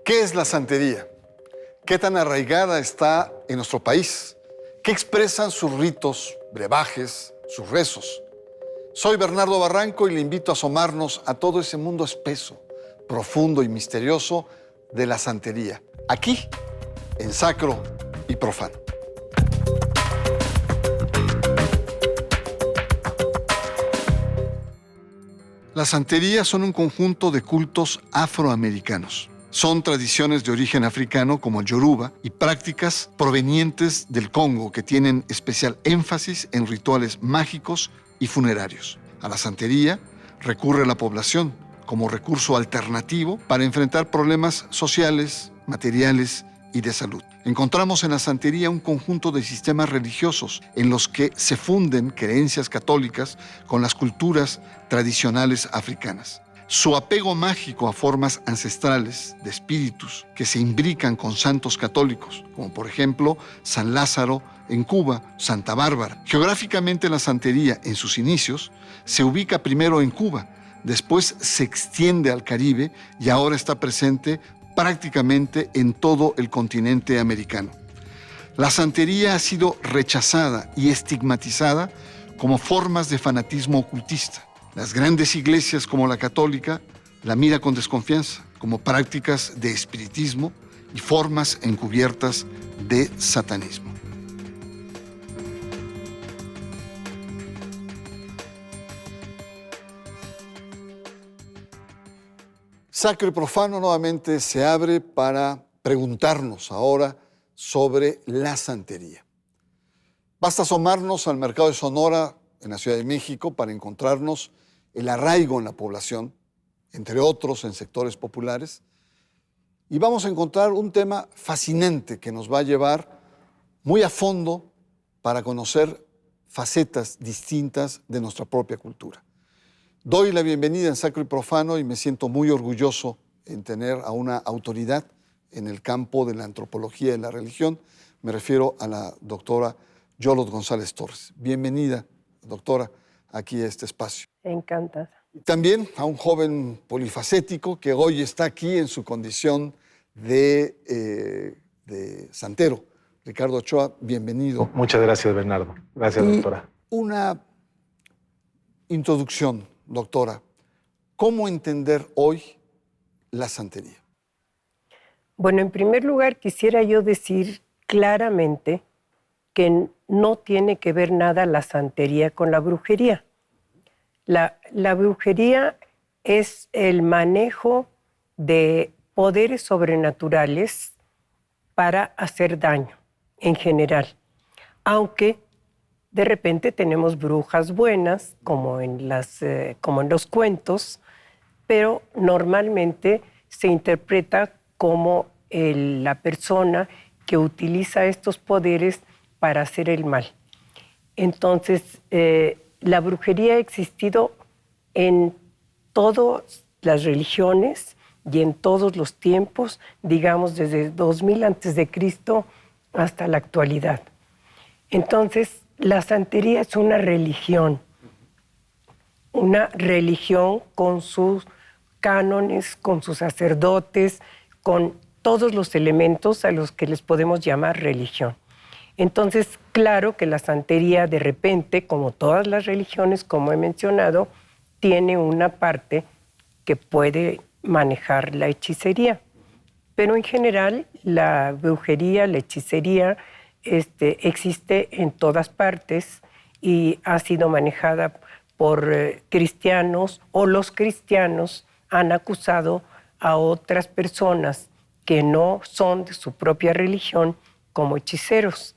¿Qué es la santería? ¿Qué tan arraigada está en nuestro país? ¿Qué expresan sus ritos, brebajes, sus rezos? Soy Bernardo Barranco y le invito a asomarnos a todo ese mundo espeso, profundo y misterioso de la santería, aquí, en Sacro y Profano. Las santerías son un conjunto de cultos afroamericanos. Son tradiciones de origen africano como el Yoruba y prácticas provenientes del Congo que tienen especial énfasis en rituales mágicos y funerarios. A la santería recurre la población como recurso alternativo para enfrentar problemas sociales, materiales y de salud. Encontramos en la santería un conjunto de sistemas religiosos en los que se funden creencias católicas con las culturas tradicionales africanas. Su apego mágico a formas ancestrales de espíritus que se imbrican con santos católicos, como por ejemplo San Lázaro en Cuba, Santa Bárbara. Geográficamente la santería en sus inicios se ubica primero en Cuba, después se extiende al Caribe y ahora está presente prácticamente en todo el continente americano. La santería ha sido rechazada y estigmatizada como formas de fanatismo ocultista. Las grandes iglesias como la católica la mira con desconfianza, como prácticas de espiritismo y formas encubiertas de satanismo. Sacro y Profano nuevamente se abre para preguntarnos ahora sobre la santería. Basta asomarnos al mercado de Sonora en la Ciudad de México para encontrarnos el arraigo en la población, entre otros en sectores populares, y vamos a encontrar un tema fascinante que nos va a llevar muy a fondo para conocer facetas distintas de nuestra propia cultura. Doy la bienvenida en Sacro y Profano y me siento muy orgulloso en tener a una autoridad en el campo de la antropología y la religión. Me refiero a la doctora Yolot González Torres. Bienvenida, doctora, aquí a este espacio. Encantada. Y también a un joven polifacético que hoy está aquí en su condición de santero. Ricardo Ochoa, bienvenido. Muchas gracias, Bernardo. Gracias, doctora. Una introducción, doctora. ¿Cómo entender hoy la santería? Bueno, en primer lugar, quisiera yo decir claramente que no tiene que ver nada la santería con la brujería. La brujería es el manejo de poderes sobrenaturales para hacer daño en general, aunque de repente tenemos brujas buenas, como en los cuentos, pero normalmente se interpreta como la persona que utiliza estos poderes para hacer el mal. Entonces, la brujería ha existido en todas las religiones y en todos los tiempos, digamos desde 2000 a.C. hasta la actualidad. Entonces, la santería es una religión con sus cánones, con sus sacerdotes, con todos los elementos a los que les podemos llamar religión. Entonces, claro que la santería de repente, como todas las religiones, como he mencionado, tiene una parte que puede manejar la hechicería. Pero en general, la brujería, la hechicería, existe en todas partes y ha sido manejada por cristianos, o los cristianos han acusado a otras personas que no son de su propia religión como hechiceros.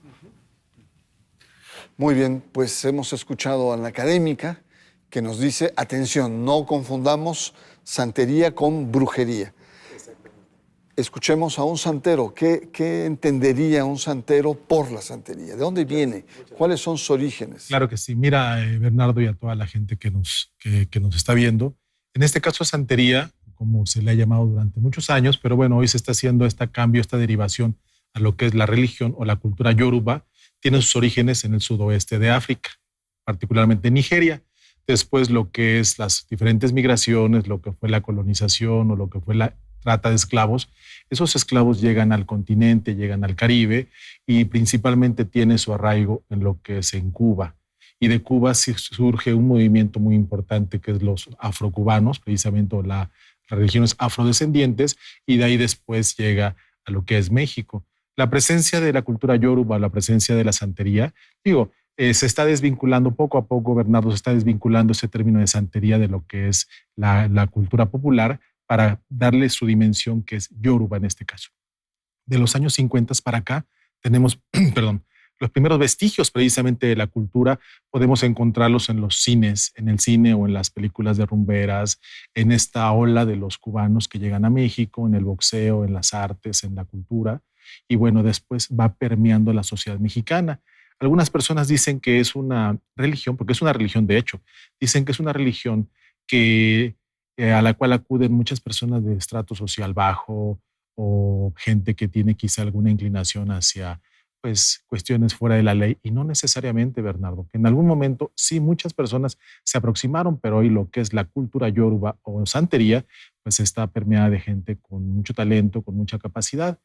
Muy bien, pues hemos escuchado a la académica que nos dice, atención, no confundamos santería con brujería. Escuchemos a un santero. ¿Qué entendería un santero por la santería? ¿De dónde viene? ¿Cuáles son sus orígenes? Claro que sí. Mira, Bernardo, y a toda la gente que nos está viendo, en este caso santería, como se le ha llamado durante muchos años, pero bueno, hoy se está haciendo este cambio, esta derivación a lo que es la religión o la cultura yoruba, tiene sus orígenes en el sudoeste de África, particularmente en Nigeria. Después lo que es las diferentes migraciones, lo que fue la colonización o lo que fue la trata de esclavos. Esos esclavos llegan al continente, llegan al Caribe y principalmente tiene su arraigo en lo que es en Cuba. Y de Cuba surge un movimiento muy importante que es los afrocubanos, precisamente las religiones afrodescendientes, y de ahí después llega a lo que es México. La presencia de la cultura yoruba, la presencia de la santería, se está desvinculando poco a poco, Bernardo, se está desvinculando ese término de santería de lo que es la cultura popular para darle su dimensión que es yoruba en este caso. De los años 50 para acá tenemos, perdón, los primeros vestigios precisamente de la cultura podemos encontrarlos en los cines, en el cine o en las películas de rumberas, en esta ola de los cubanos que llegan a México, en el boxeo, en las artes, en la cultura, y bueno, después va permeando la sociedad mexicana. Algunas personas dicen que es una religión, porque es una religión de hecho, dicen que es una religión a la cual acuden muchas personas de estrato social bajo o gente que tiene quizá alguna inclinación hacia pues, cuestiones fuera de la ley, y no necesariamente, Bernardo, que en algún momento sí muchas personas se aproximaron, pero hoy lo que es la cultura yoruba o santería pues está permeada de gente con mucho talento, con mucha capacidad.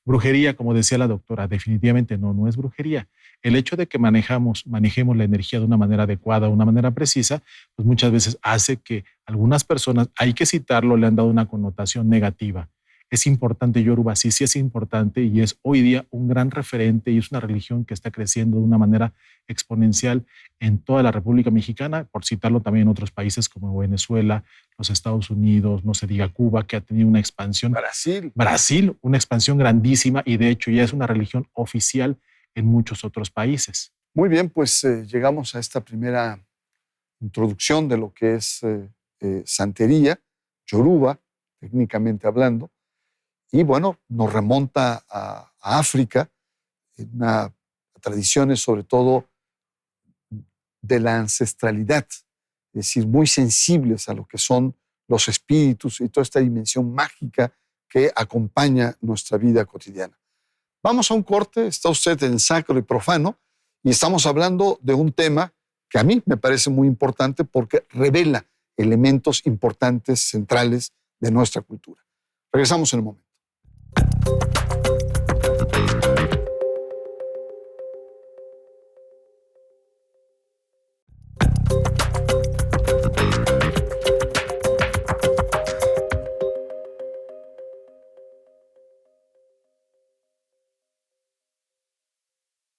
Brujería, como decía la doctora, definitivamente no es brujería. El hecho de que manejemos la energía de una manera adecuada, de una manera precisa, pues muchas veces hace que algunas personas, hay que citarlo, le han dado una connotación negativa. Es importante Yoruba, sí es importante y es hoy día un gran referente y es una religión que está creciendo de una manera exponencial en toda la República Mexicana, por citarlo también en otros países como Venezuela, los Estados Unidos, no se diga Cuba, que ha tenido una expansión. Brasil, una expansión grandísima y de hecho ya es una religión oficial en muchos otros países. Muy bien, pues llegamos a esta primera introducción de lo que es santería, Yoruba, técnicamente hablando. Y bueno, nos remonta a África, a tradiciones sobre todo de la ancestralidad, es decir, muy sensibles a lo que son los espíritus y toda esta dimensión mágica que acompaña nuestra vida cotidiana. Vamos a un corte, está usted en Sacro y Profano, y estamos hablando de un tema que a mí me parece muy importante porque revela elementos importantes, centrales de nuestra cultura. Regresamos en un momento.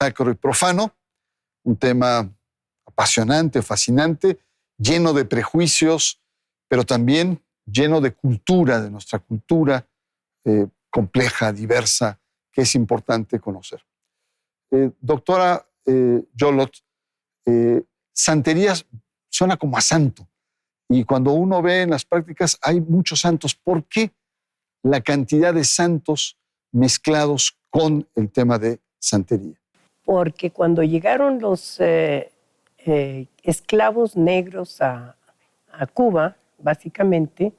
Sacro y profano, un tema apasionante, fascinante, lleno de prejuicios, pero también lleno de cultura, de nuestra cultura compleja, diversa, que es importante conocer. Doctora Yolot, santería suena como a santo, y cuando uno ve en las prácticas hay muchos santos. ¿Por qué la cantidad de santos mezclados con el tema de santería? Porque cuando llegaron los esclavos negros a Cuba, básicamente,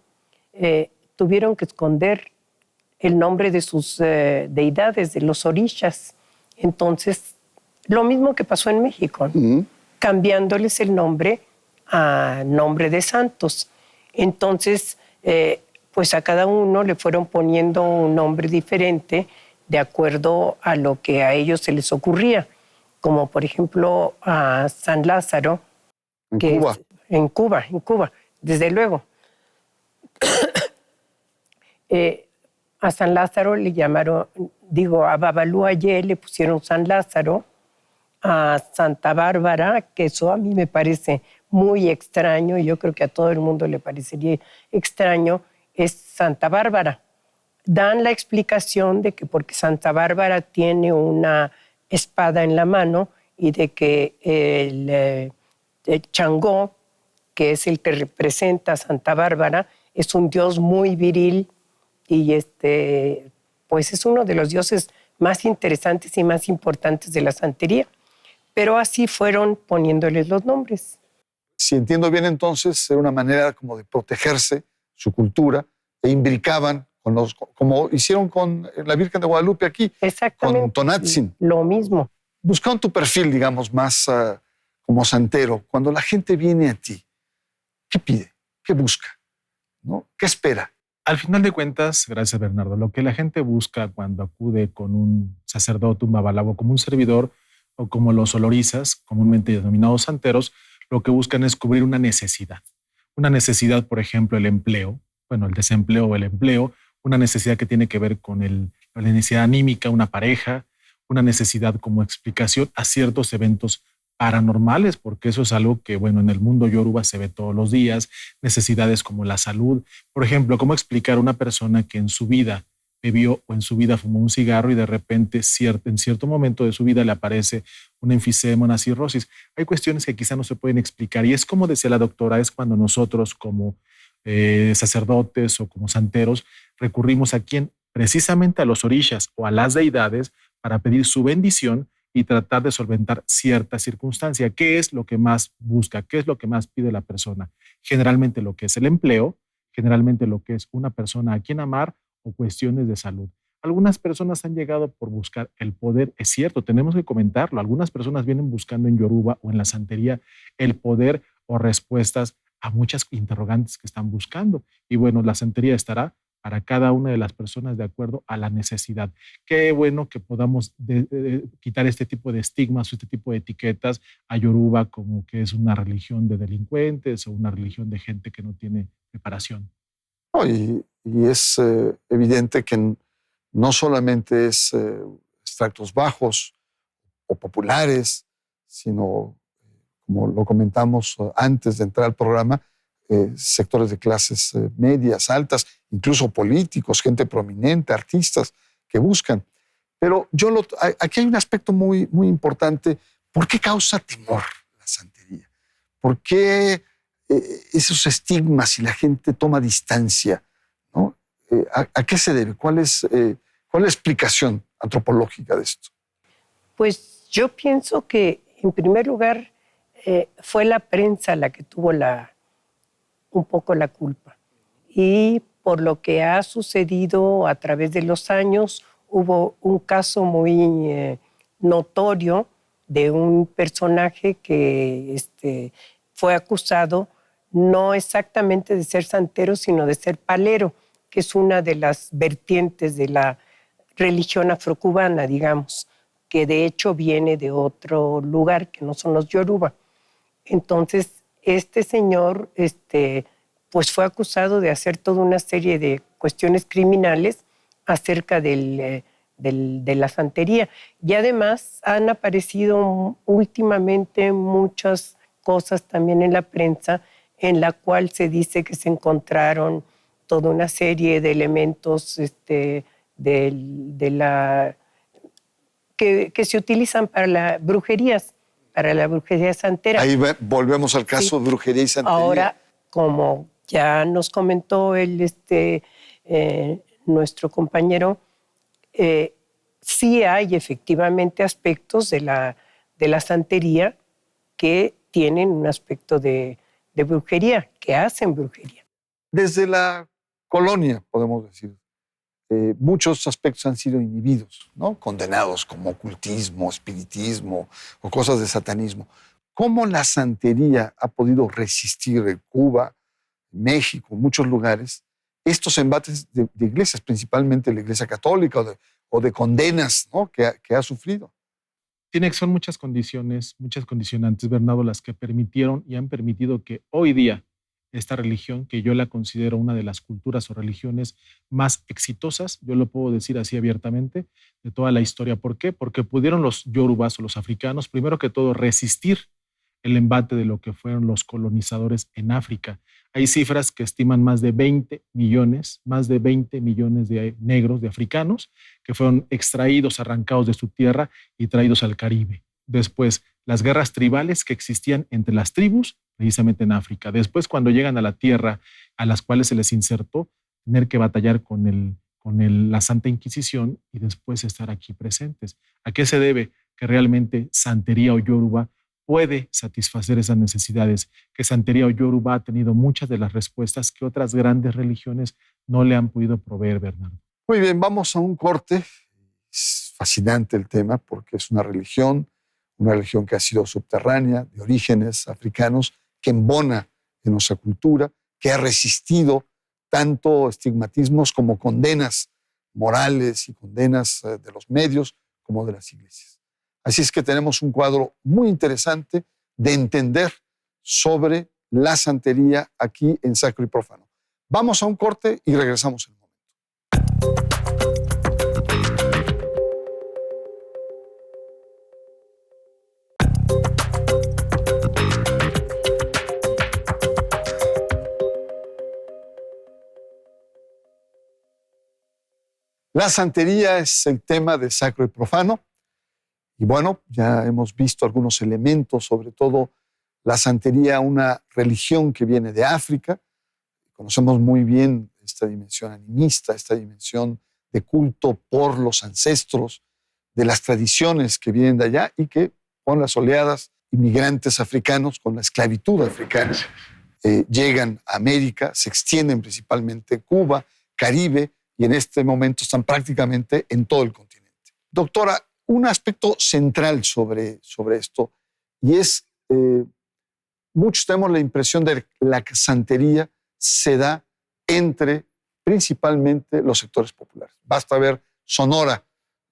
tuvieron que esconder el nombre de sus deidades, de los orishas. Entonces, lo mismo que pasó en México, cambiándoles el nombre a nombre de santos. Entonces, pues a cada uno le fueron poniendo un nombre diferente de acuerdo a lo que a ellos se les ocurría. Como, por ejemplo, a San Lázaro. En Cuba, desde luego. A San Lázaro le llamaron, a Babalú Ayé le pusieron San Lázaro, a Santa Bárbara, que eso a mí me parece muy extraño, y yo creo que a todo el mundo le parecería extraño, es Santa Bárbara. Dan la explicación de que porque Santa Bárbara tiene una espada en la mano y de que el Changó, que es el que representa a Santa Bárbara, es un dios muy viril y pues es uno de los dioses más interesantes y más importantes de la santería. Pero así fueron poniéndoles los nombres. Si entiendo bien, entonces, era una manera como de protegerse su cultura e imbricaban como hicieron con la Virgen de Guadalupe aquí, con Tonatzin. Lo mismo. Buscando tu perfil, digamos, más como santero, cuando la gente viene a ti, ¿qué pide? ¿Qué busca? ¿No? ¿Qué espera? Al final de cuentas, gracias Bernardo, lo que la gente busca cuando acude con un sacerdote, un babalabo, como un servidor o como los olorizas, comúnmente denominados santeros, lo que buscan es cubrir una necesidad. Una necesidad, por ejemplo, el empleo, bueno, el desempleo o el empleo, una necesidad que tiene que ver con la necesidad anímica, una pareja, una necesidad como explicación a ciertos eventos paranormales, porque eso es algo que, bueno, en el mundo yoruba se ve todos los días, necesidades como la salud. Por ejemplo, cómo explicar a una persona que en su vida bebió o en su vida fumó un cigarro y de repente en cierto momento de su vida le aparece un enfisema, una cirrosis. Hay cuestiones que quizá no se pueden explicar y es como decía la doctora, es cuando nosotros como sacerdotes o como santeros recurrimos a quién, precisamente a los orishas o a las deidades para pedir su bendición y tratar de solventar cierta circunstancia. ¿Qué es lo que más busca? ¿Qué es lo que más pide la persona? Generalmente lo que es el empleo, generalmente lo que es una persona a quien amar o cuestiones de salud. Algunas personas han llegado por buscar el poder, es cierto, tenemos que comentarlo. Algunas personas vienen buscando en Yoruba o en la santería el poder o respuestas a muchas interrogantes que están buscando. Y bueno, la santería estará para cada una de las personas de acuerdo a la necesidad. Qué bueno que podamos quitar este tipo de estigmas o este tipo de etiquetas a Yoruba como que es una religión de delincuentes o una religión de gente que no tiene preparación. No, y es evidente que no solamente es extractos bajos o populares, sino, como lo comentamos antes de entrar al programa, sectores de clases medias, altas, incluso políticos, gente prominente, artistas que buscan. Pero aquí hay un aspecto muy, muy importante. ¿Por qué causa temor la santería? ¿Por qué esos estigmas y la gente toma distancia, ¿no? ¿A qué se debe? ¿Cuál es la explicación antropológica de esto? Pues yo pienso que, en primer lugar, fue la prensa la que tuvo un poco la culpa. Y por lo que ha sucedido a través de los años, hubo un caso muy notorio de un personaje que fue acusado no exactamente de ser santero, sino de ser palero, que es una de las vertientes de la religión afrocubana, digamos, que de hecho viene de otro lugar, que no son los yoruba. Entonces, este señor pues fue acusado de hacer toda una serie de cuestiones criminales acerca de la santería. Y además han aparecido últimamente muchas cosas también en la prensa en la cual se dice que se encontraron toda una serie de elementos que se utilizan para la brujería santera. Ahí volvemos al caso de brujería y santería. Ahora, como ya nos comentó nuestro compañero, sí hay efectivamente aspectos de la santería que tienen un aspecto de brujería, que hacen brujería. Desde la colonia, podemos decir, muchos aspectos han sido inhibidos, ¿no? Condenados como ocultismo, espiritismo o cosas de satanismo. ¿Cómo la santería ha podido resistir en Cuba, México, muchos lugares, estos embates de iglesias, principalmente la Iglesia Católica o de condenas, ¿no? que ha sufrido? Son muchas condiciones, muchas condicionantes, Bernardo, las que permitieron y han permitido que hoy día esta religión, que yo la considero una de las culturas o religiones más exitosas, yo lo puedo decir así abiertamente, de toda la historia. ¿Por qué? Porque pudieron los yorubas o los africanos, primero que todo, resistir el embate de lo que fueron los colonizadores en África. Hay cifras que estiman más de 20 millones de negros, de africanos, que fueron extraídos, arrancados de su tierra y traídos al Caribe. Después, las guerras tribales que existían entre las tribus, precisamente en África. Después, cuando llegan a la tierra a las cuales se les insertó, tener que batallar con la Santa Inquisición y después estar aquí presentes. ¿A qué se debe? Que realmente santería o yoruba puede satisfacer esas necesidades, que santería o yoruba ha tenido muchas de las respuestas que otras grandes religiones no le han podido proveer, Bernardo. Muy bien, vamos a un corte. Es fascinante el tema porque es una religión que ha sido subterránea, de orígenes africanos, que embona en nuestra cultura, que ha resistido tanto estigmatismos como condenas morales y condenas de los medios como de las iglesias. Así es que tenemos un cuadro muy interesante de entender sobre la santería aquí en Sacro y Profano. Vamos a un corte y regresamos en un momento. La santería es el tema de Sacro y Profano. Y bueno, ya hemos visto algunos elementos, sobre todo la santería, una religión que viene de África. Conocemos muy bien esta dimensión animista, esta dimensión de culto por los ancestros, de las tradiciones que vienen de allá y que con las oleadas inmigrantes africanos, con la esclavitud africana, llegan a América, se extienden principalmente en Cuba, Caribe, y en este momento están prácticamente en todo el continente. Doctora, un aspecto central sobre esto, y es, muchos tenemos la impresión de que la santería se da entre principalmente los sectores populares. Basta ver Sonora,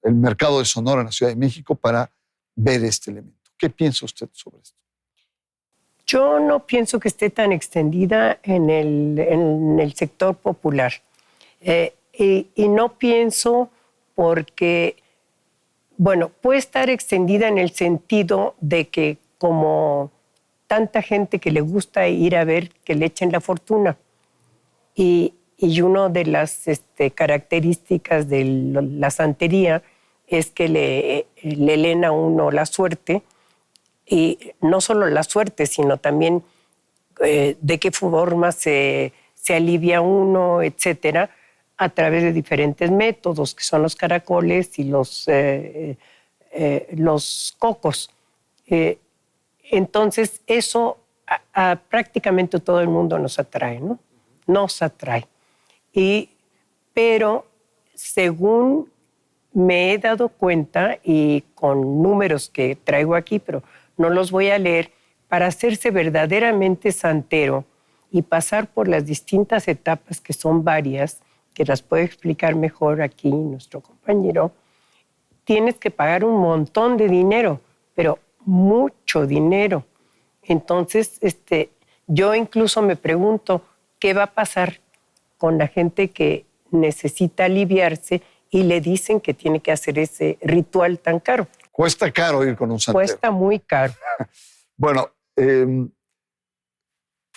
el mercado de Sonora en la Ciudad de México para ver este elemento. ¿Qué piensa usted sobre esto? Yo no pienso que esté tan extendida en el sector popular. Y no pienso porque, bueno, puede estar extendida en el sentido de que como tanta gente que le gusta ir a ver que le echen la fortuna. Y una de las características de la santería es que le leen a uno la suerte, y no solo la suerte, sino también de qué forma se alivia uno, etcétera, a través de diferentes métodos, que son los caracoles y los cocos. Entonces, eso a prácticamente todo el mundo nos atrae, ¿no? Nos atrae. Pero según me he dado cuenta, y con números que traigo aquí, pero no los voy a leer, para hacerse verdaderamente santero y pasar por las distintas etapas, que son varias, que las puede explicar mejor aquí nuestro compañero, tienes que pagar un montón de dinero, pero mucho dinero. Entonces, yo incluso me pregunto qué va a pasar con la gente que necesita aliviarse y le dicen que tiene que hacer ese ritual tan caro. Cuesta caro ir con un santero. Cuesta muy caro. Bueno,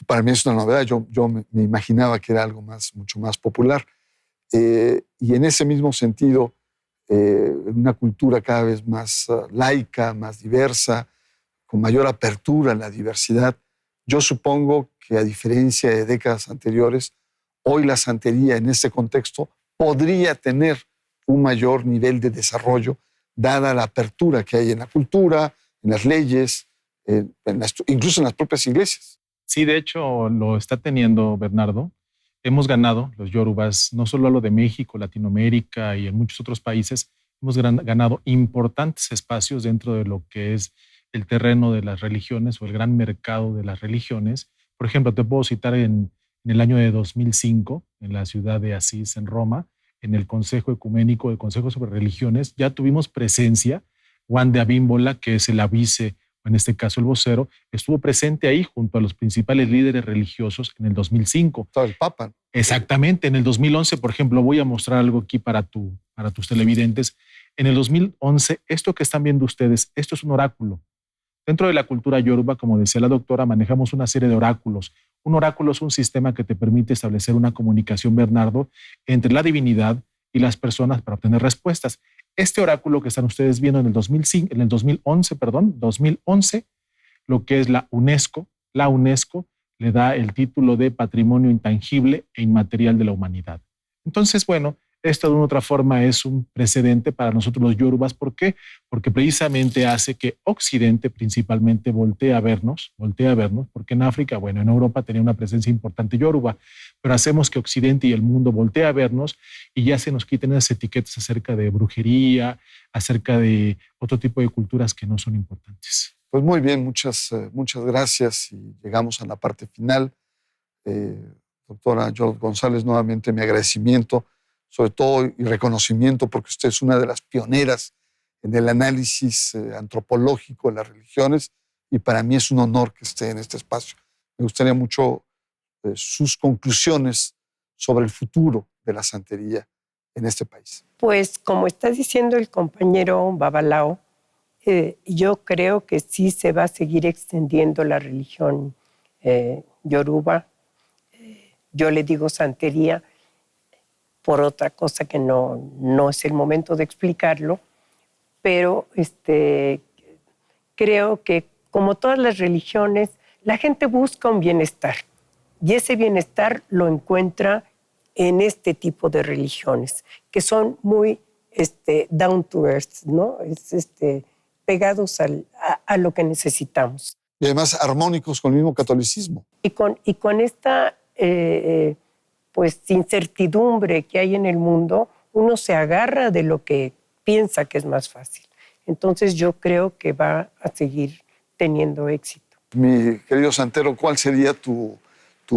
para mí es una novedad. Yo me imaginaba que era algo mucho más popular. Y en ese mismo sentido, una cultura cada vez más laica, más diversa, con mayor apertura en la diversidad, yo supongo que a diferencia de décadas anteriores, hoy la santería en ese contexto podría tener un mayor nivel de desarrollo, dada la apertura que hay en la cultura, en las leyes, incluso en las propias iglesias. Sí, de hecho lo está teniendo, Bernardo. Hemos ganado, los yorubas, no solo a lo de México, Latinoamérica y en muchos otros países, hemos ganado importantes espacios dentro de lo que es el terreno de las religiones o el gran mercado de las religiones. Por ejemplo, te puedo citar en el año de 2005, en la ciudad de Asís, en Roma, en el Consejo Ecuménico, el Consejo sobre Religiones, ya tuvimos presencia. Juan de Abímbola, que es el vice, en este caso el vocero, estuvo presente ahí junto a los principales líderes religiosos en el 2005. Todo el Papa. Exactamente. En el 2011, por ejemplo, voy a mostrar algo aquí para tus televidentes. En el 2011, esto que están viendo ustedes, esto es un oráculo. Dentro de la cultura yoruba, como decía la doctora, manejamos una serie de oráculos. Un oráculo es un sistema que te permite establecer una comunicación, Bernardo, entre la divinidad y las personas para obtener respuestas. Este oráculo que están ustedes viendo en el 2011, lo que es la UNESCO le da el título de Patrimonio Intangible e Inmaterial de la Humanidad. Entonces, bueno, esto de una otra forma es un precedente para nosotros los yorubas. ¿Por qué? Porque precisamente hace que Occidente principalmente voltee a vernos, porque en África, bueno, en Europa tenía una presencia importante yoruba, pero hacemos que Occidente y el mundo voltee a vernos y ya se nos quiten esas etiquetas acerca de brujería, acerca de otro tipo de culturas que no son importantes. Pues muy bien, muchas gracias y llegamos a la parte final. Doctora Yoruba González, nuevamente mi agradecimiento, sobre todo y reconocimiento, porque usted es una de las pioneras en el análisis antropológico de las religiones, y para mí es un honor que esté en este espacio. Me gustaría mucho sus conclusiones sobre el futuro de la santería en este país. Pues como está diciendo el compañero Babalao, yo creo que sí se va a seguir extendiendo la religión yoruba. Yo le digo santería por otra cosa que no es el momento de explicarlo, pero creo que como todas las religiones, la gente busca un bienestar y ese bienestar lo encuentra en este tipo de religiones, que son muy down to earth, ¿no? Pegados a lo que necesitamos. Y además armónicos con el mismo catolicismo. Y con esta pues incertidumbre que hay en el mundo, uno se agarra de lo que piensa que es más fácil. Entonces yo creo que va a seguir teniendo éxito. Mi querido santero, ¿cuál sería tu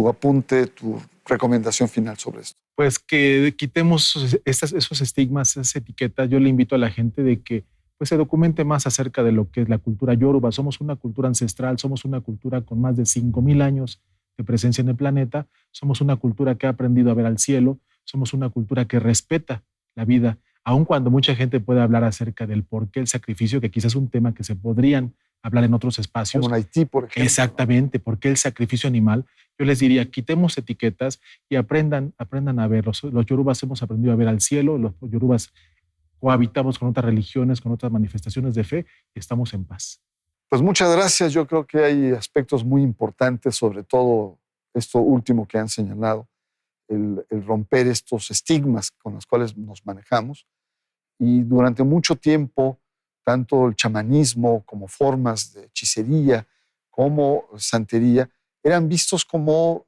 apunte, tu recomendación final sobre esto? Pues que quitemos esos estigmas, esas etiquetas. Yo le invito a la gente de que pues, se documente más acerca de lo que es la cultura yoruba. Somos una cultura ancestral, somos una cultura con más de 5,000 años de presencia en el planeta, somos una cultura que ha aprendido a ver al cielo, somos una cultura que respeta la vida, aun cuando mucha gente puede hablar acerca del por qué el sacrificio, que quizás es un tema que se podrían hablar en otros espacios. Como en Haití, por ejemplo. Exactamente, ¿por qué el sacrificio animal? Yo les diría, quitemos etiquetas y aprendan a ver. Los yorubas hemos aprendido a ver al cielo, los yorubas cohabitamos con otras religiones, con otras manifestaciones de fe y estamos en paz. Pues muchas gracias. Yo creo que hay aspectos muy importantes, sobre todo esto último que han señalado, el romper estos estigmas con los cuales nos manejamos. Y durante mucho tiempo, tanto el chamanismo como formas de hechicería, como santería, eran vistos como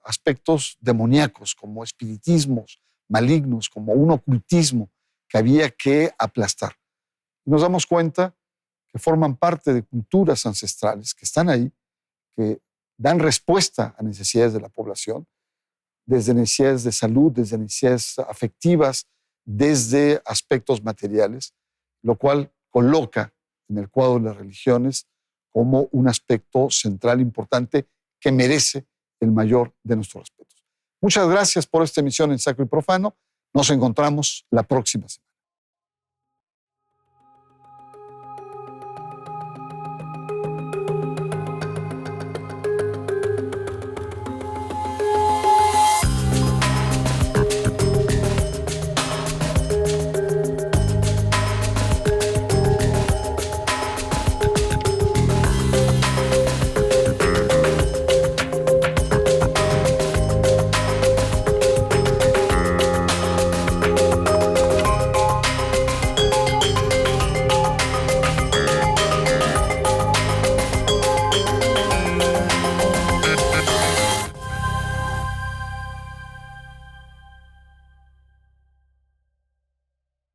aspectos demoníacos, como espiritismos malignos, como un ocultismo que había que aplastar. Y nos damos cuenta que forman parte de culturas ancestrales que están ahí, que dan respuesta a necesidades de la población, desde necesidades de salud, desde necesidades afectivas, desde aspectos materiales, lo cual coloca en el cuadro de las religiones como un aspecto central importante que merece el mayor de nuestros respetos. Muchas gracias por esta emisión en Sacro y Profano. Nos encontramos la próxima semana.